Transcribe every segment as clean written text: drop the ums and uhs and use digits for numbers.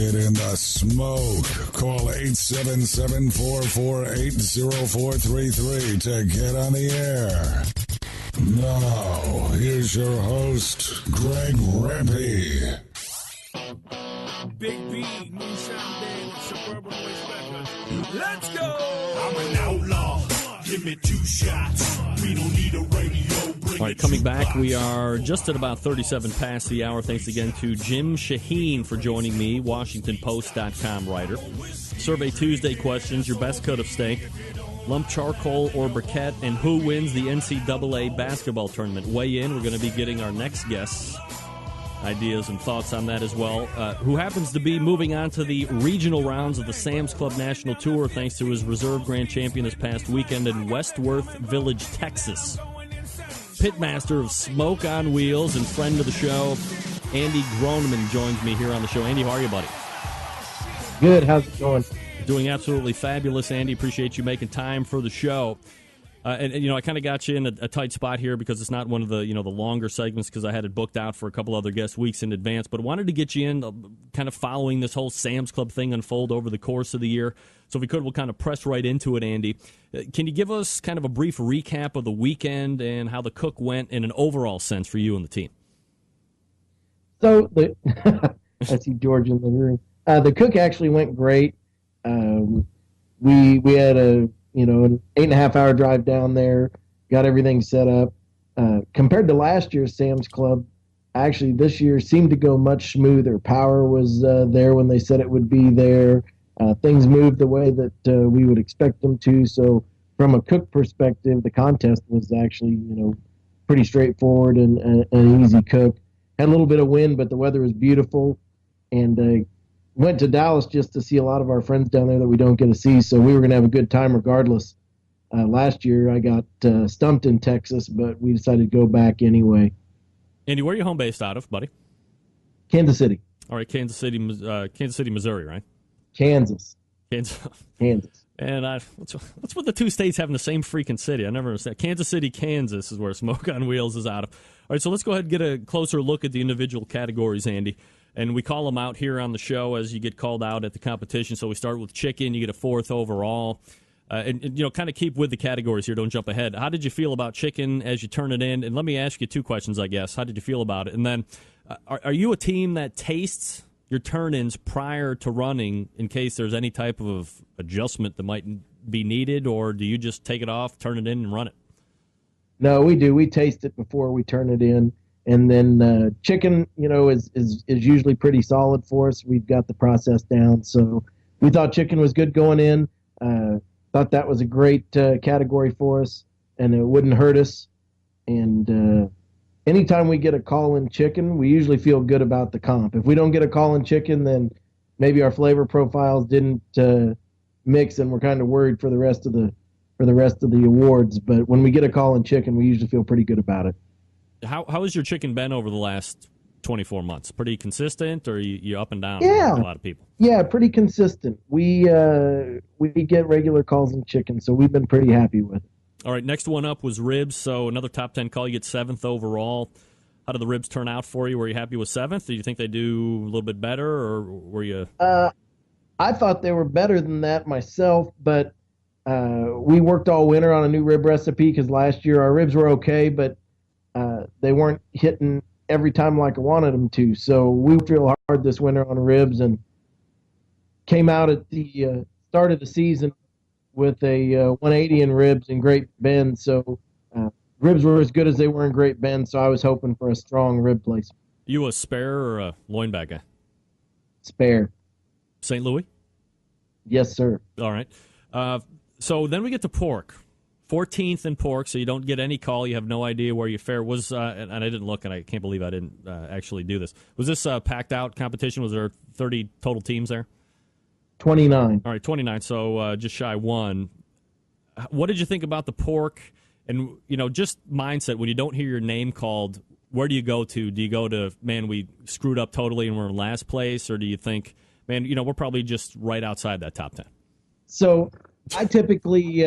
get in the smoke. Call 877-448-0433 to get on the air. Now, here's your host, Greg Rempe. Big B, Moonshine Dan, Suburban Waste Records. Let's go! I'm an outlaw. Give me 2 shots. We don't need a radio. All right, coming back, we are just at about 37 past the hour. Thanks again to Jim Shaheen for joining me, WashingtonPost.com writer. Survey Tuesday questions, your best cut of steak, lump charcoal or briquette, and who wins the NCAA basketball tournament. Weigh in. We're going to be getting our next guests' ideas and thoughts on that as well. Who happens to be moving on to the regional rounds of the Sam's Club National Tour thanks to his reserve grand champion this past weekend in Westworth Village, Texas. Pitmaster of Smoke on Wheels and friend of the show, Andy Groneman, joins me here on the show. Andy, how are you, buddy? Good. How's it going? Doing absolutely fabulous, Andy. Appreciate you making time for the show. And you know, I kind of got you in a tight spot here because it's not one of the the longer segments because I had it booked out for a couple other guest weeks in advance. But I wanted to get you in kind of following this whole Sam's Club thing unfold over the course of the year. So if we could, we'll kind of press right into it, Andy. Can you give us kind of a brief recap of the weekend and how the cook went in an overall sense for you and the team? So I see George in the room. The cook actually went great. We had an 8.5 hour drive down there, got everything set up. Compared to last year's Sam's Club, actually this year seemed to go much smoother. Power was there when they said it would be there. Things moved the way that we would expect them to. So from a cook perspective, the contest was actually, pretty straightforward and an easy cook. Had a little bit of wind, but the weather was beautiful. And went to Dallas just to see a lot of our friends down there that we don't get to see. So we were going to have a good time regardless. Last year I got stumped in Texas, but we decided to go back anyway. Andy, where are you home based out of, buddy? Kansas City. All right, Kansas City, Missouri, right? Kansas. And what's with the two states having the same freaking city? I never understand. Kansas City, Kansas is where Smoke on Wheels is out of. All right, so let's go ahead and get a closer look at the individual categories, Andy. And we call them out here on the show as you get called out at the competition. So we start with chicken. You get a 4th overall. And kind of keep with the categories here. Don't jump ahead. How did you feel about chicken as you turn it in? And let me ask you 2 questions, I guess. How did you feel about it? And then are you a team that tastes your turn-ins prior to running in case there's any type of adjustment that might be needed? Or do you just take it off, turn it in, and run it? No, we do. We taste it before we turn it in. And then chicken, is usually pretty solid for us. We've got the process down. So we thought chicken was good going in. Thought that was a great category for us, and it wouldn't hurt us. And anytime we get a call in chicken, we usually feel good about the comp. If we don't get a call in chicken, then maybe our flavor profiles didn't mix, and we're kind of worried for the rest of the awards. But when we get a call in chicken, we usually feel pretty good about it. How has your chicken been over the last 24 months? Pretty consistent, or you up and down? Yeah, with a lot of people. Yeah, pretty consistent. We get regular calls in chicken, so we've been pretty happy with it. All right, next one up was ribs. So another top 10 call. You get 7th overall. How did the ribs turn out for you? Were you happy with 7th? Do you think they do a little bit better, or were you? I thought they were better than that myself, but we worked all winter on a new rib recipe because last year our ribs were okay, but they weren't hitting every time like I wanted them to. So we feel hard this winter on ribs and came out at the start of the season with a 180 in ribs in Great Bend. So ribs were as good as they were in Great Bend, so I was hoping for a strong rib placement. You a spare or a loin bag guy? Spare. St. Louis? Yes, sir. All right. So then we get to pork. 14th in pork, so you don't get any call. You have no idea where you fare. And I didn't look, and I can't believe I didn't actually do this. Was this a packed-out competition? Was there 30 total teams there? 29. All right, 29, so just shy 1. What did you think about the pork? And, just mindset, when you don't hear your name called, where do you go to? Do you go to, man, we screwed up totally and we're in last place? Or do you think, man, we're probably just right outside that top 10? So I typically...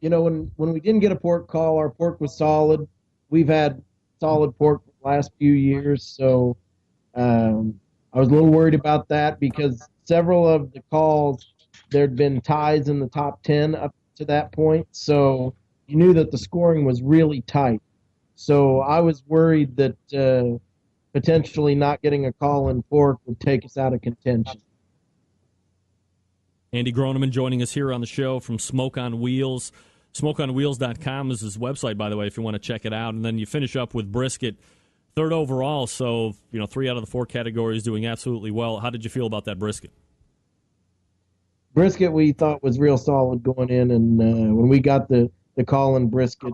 when we didn't get a pork call, our pork was solid. We've had solid pork the last few years, so I was a little worried about that because several of the calls, there'd been ties in the top 10 up to that point. So you knew that the scoring was really tight. So I was worried that potentially not getting a call in pork would take us out of contention. Andy Groneman joining us here on the show from Smoke on Wheels. SmokeOnWheels.com is his website, by the way, if you want to check it out. And then you finish up with brisket, third overall. So, 3 out of the 4 categories doing absolutely well. How did you feel about that brisket? Brisket we thought was real solid going in, and when we got the call in brisket,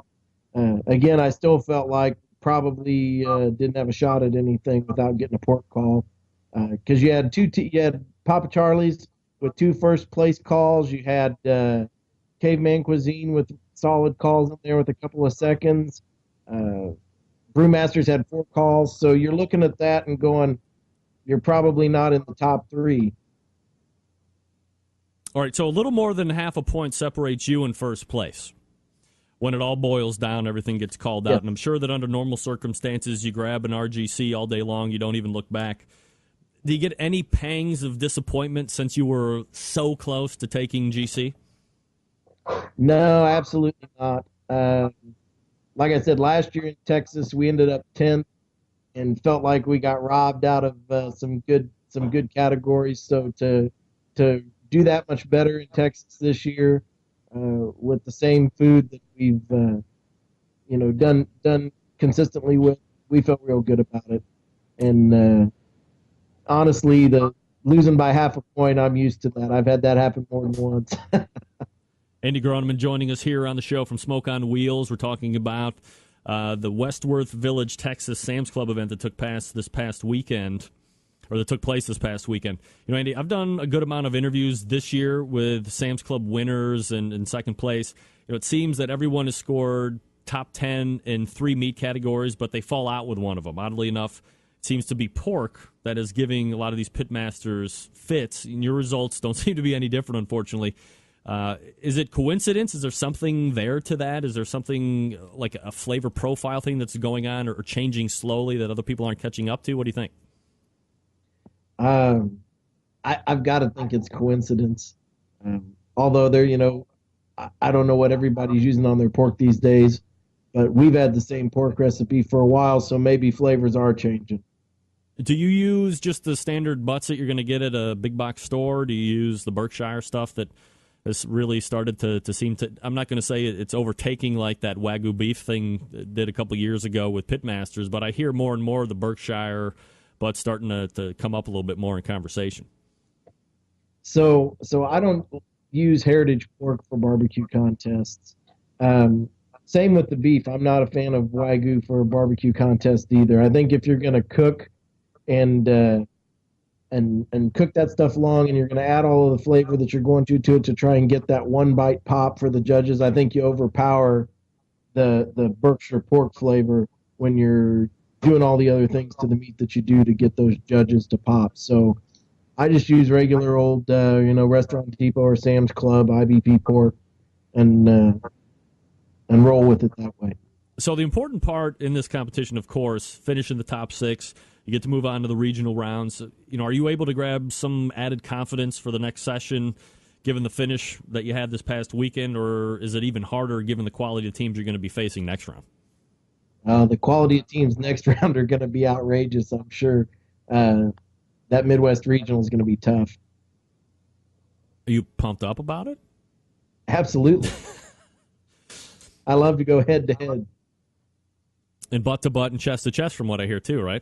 again, I still felt like probably didn't have a shot at anything without getting a pork call, because you had you had Papa Charlie's with 2 first place calls. You had Caveman Cuisine with solid calls in there with a couple of seconds. Brewmasters had 4 calls, so you're looking at that and going, you're probably not in the top 3. All right, so a little more than half a point separates you in first place. When it all boils down, everything gets called out. Yeah. And I'm sure that under normal circumstances, you grab an RGC all day long, you don't even look back. Do you get any pangs of disappointment since you were so close to taking GC? No, absolutely not. Like I said, last year in Texas, we ended up 10th and felt like we got robbed out of some good categories. So to do that much better in Texas this year with the same food that we've done consistently with, we felt real good about it. And honestly, the losing by half a point, I'm used to that. I've had that happen more than once. Andy Groneman joining us here on the show from Smoke on Wheels. We're talking about the Westworth Village, Texas Sam's Club event that took place this past weekend. Andy, I've done a good amount of interviews this year with Sam's Club winners and second place. It seems that everyone has scored top 10 in 3 meat categories, but they fall out with one of them. Oddly enough, it seems to be pork that is giving a lot of these pitmasters fits, and your results don't seem to be any different, unfortunately. Is it coincidence? Is there something there to that? Is there something like a flavor profile thing that's going on or changing slowly that other people aren't catching up to? What do you think? I've got to think it's coincidence. Although I don't know what everybody's using on their pork these days, but we've had the same pork recipe for a while, so maybe flavors are changing. Do you use just the standard butts that you're going to get at a big box store? Do you use the Berkshire stuff that has really started to seem to, I'm not going to say it's overtaking like that Wagyu beef thing did a couple years ago with Pitmasters, but I hear more and more of the Berkshire butts starting to come up a little bit more in conversation. So I don't use heritage pork for barbecue contests. Same with the beef. I'm not a fan of Wagyu for a barbecue contest either. I think if you're going to cook and cook that stuff long, and you're going to add all of the flavor that you're going to it to try and get that one bite pop for the judges, I think you overpower the Berkshire pork flavor when you're doing all the other things to the meat that you do to get those judges to pop. So I just use regular old, Restaurant Depot or Sam's Club IBP pork and roll with it that way. So the important part in this competition, of course, finishing the top 6. You get to move on to the regional rounds. Are you able to grab some added confidence for the next session, given the finish that you had this past weekend, or is it even harder given the quality of teams you're going to be facing next round? The quality of teams next round are going to be outrageous, I'm sure. That Midwest Regional is going to be tough. Are you pumped up about it? Absolutely. I love to go head-to-head. And butt-to-butt and chest-to-chest from what I hear, too, right?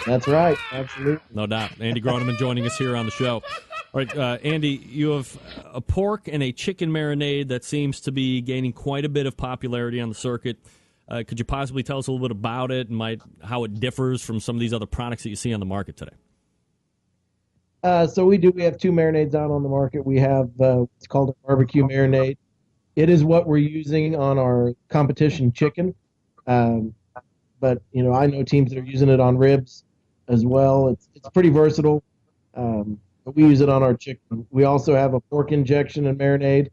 That's right. Absolutely. No doubt. Andy Groneman joining us here on the show. All right, Andy, you have a pork and a chicken marinade that seems to be gaining quite a bit of popularity on the circuit. Could you possibly tell us a little bit about it and how it differs from some of these other products that you see on the market today? So we have 2 marinades out on the market. We have what's called a barbecue marinade. It is what we're using on our competition chicken. But, I know teams that are using it on ribs as well. It's pretty versatile, but we use it on our chicken. We also have a pork injection and marinade,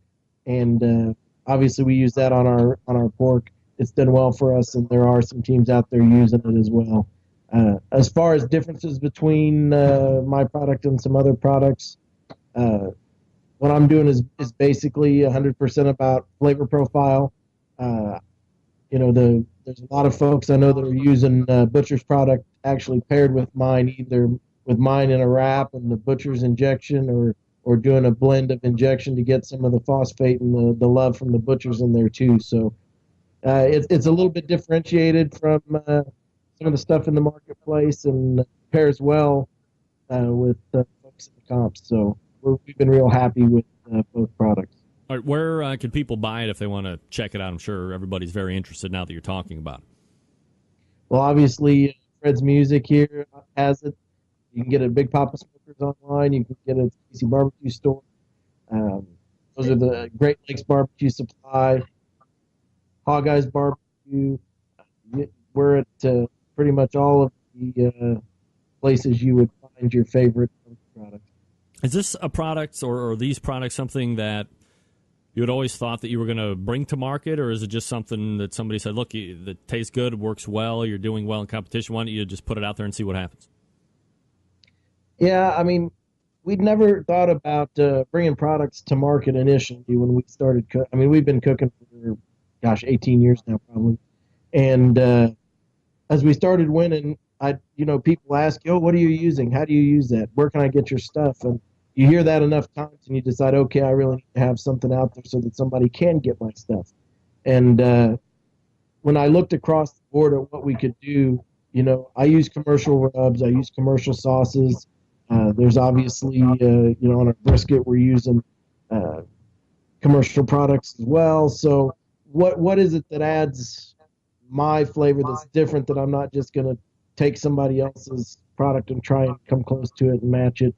and obviously we use that on our pork. It's done well for us, and there are some teams out there using it as well. As far as differences between my product and some other products, what I'm doing is basically 100% about flavor profile. There's a lot of folks I know that are using Butcher's product actually paired with mine, either with mine in a wrap and the Butcher's injection, or doing a blend of injection to get some of the phosphate and the love from the Butcher's in there too. So it's a little bit differentiated from some of the stuff in the marketplace, and pairs well with folks in the comps. So we've been real happy with both products. All right, where can people buy it if they want to check it out? I'm sure everybody's very interested now that you're talking about it. Well, obviously, Fred's Music here has it. You can get it at Big Papa Smokers online. You can get it at the Casey Barbecue Store. Those are the Great Lakes Barbecue Supply, Hog Eyes Barbecue. We're at pretty much all of the places you would find your favorite product. Is this a product or these products something that you had always thought that you were going to bring to market, or is it just something that somebody said, look, that tastes good, works well, you're doing well in competition, why don't you just put it out there and see what happens? Yeah, I mean, we'd never thought about bringing products to market initially when we started cooking. I mean, we've been cooking for, 18 years now probably. And as we started winning, people ask, what are you using? How do you use that? Where can I get your stuff? And you hear that enough times and you decide, okay, I really need to have something out there so that somebody can get my stuff. And when I looked across the board at what we could do, I use commercial rubs, I use commercial sauces. There's obviously, on our brisket, we're using commercial products as well. So what is it that adds my flavor that's different, that I'm not just going to take somebody else's product and try and come close to it and match it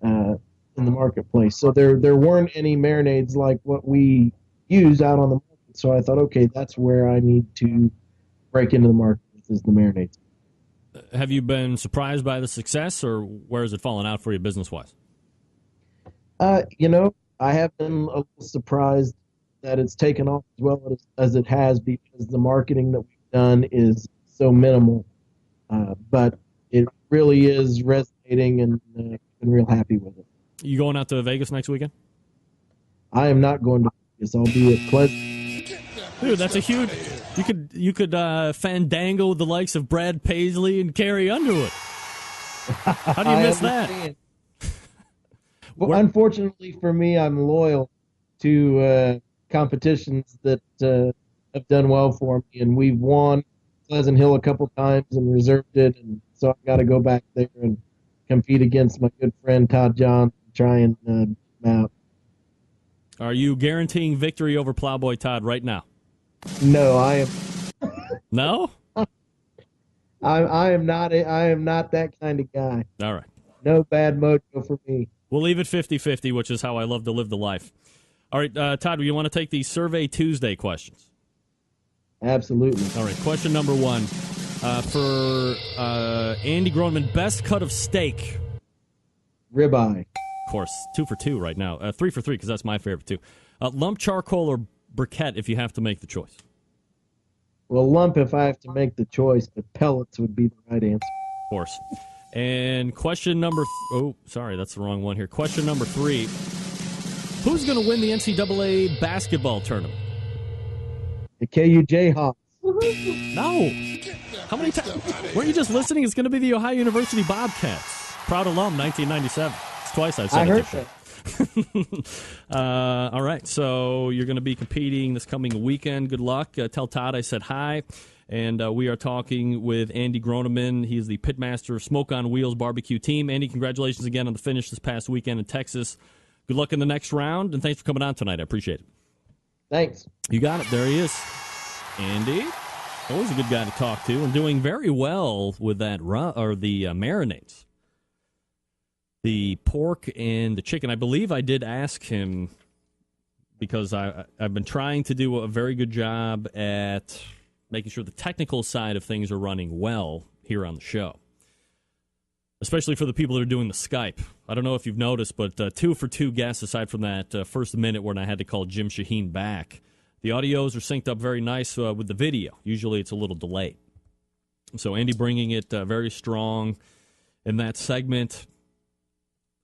in the marketplace? So there weren't any marinades like what we use out on the market. So I thought, okay, that's where I need to break into the market, is the marinades. Have you been surprised by the success, or where has it fallen out for you business-wise? I have been a little surprised that it's taken off as well as it has, because the marketing that we've done is so minimal. But it really is resonating, and I'm real happy with it. You going out to Vegas next weekend? I am not going to Vegas. I'll be at Pleasant. Dude, that's a huge. You could fandango the likes of Brad Paisley and Carrie Underwood. How do you miss that? Well, unfortunately for me, I'm loyal to competitions that have done well for me, and we've won Pleasant Hill a couple times and reserved it, and so I've got to go back there and compete against my good friend Todd John and try and beat him out. Are you guaranteeing victory over Plowboy Todd right now? No, I am. No? I am not. I am not that kind of guy. All right. No bad mojo for me. We'll leave it 50-50, which is how I love to live the life. All right, Todd, do you want to take the Survey Tuesday questions? Absolutely. All right, question number one. For Andy Groneman, best cut of steak? Ribeye. Of course, 2 for 2 right now. 3 for 3, because that's my favorite, too. Lump charcoal or briquette if you have to make the choice? Well, lump if I have to make the choice, but pellets would be the right answer. Of course. And question number... sorry, that's the wrong one here. Question number 3. Who's going to win the NCAA basketball tournament? The KU Jayhawks. No. How many times? Weren't you just listening? It's going to be the Ohio University Bobcats. Proud alum, 1997. It's twice I've said I it. heard that. All right, so you're going to be competing this coming weekend. Good luck. Tell Todd I said hi. And we are talking with Andy Groneman. He's the Pitmaster Smoke on Wheels barbecue team. Andy, congratulations again on the finish this past weekend in Texas. Good luck in the next round, and thanks for coming on tonight. I appreciate it. Thanks. You got it. There he is. Andy, always a good guy to talk to, and doing very well with that the marinades. The pork and the chicken. I believe I did ask him, because I've been trying to do a very good job at making sure the technical side of things are running well here on the show, especially for the people that are doing the Skype. I don't know if you've noticed, but 2 for 2 guests, aside from that first minute when I had to call Jim Shaheen back. The audios are synced up very nice with the video. Usually it's a little delayed. So Andy bringing it very strong in that segment.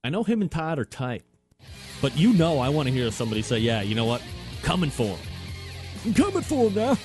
I know him and Todd are tight, but I want to hear somebody say, yeah, you know what? Coming for him. I'm coming for him now.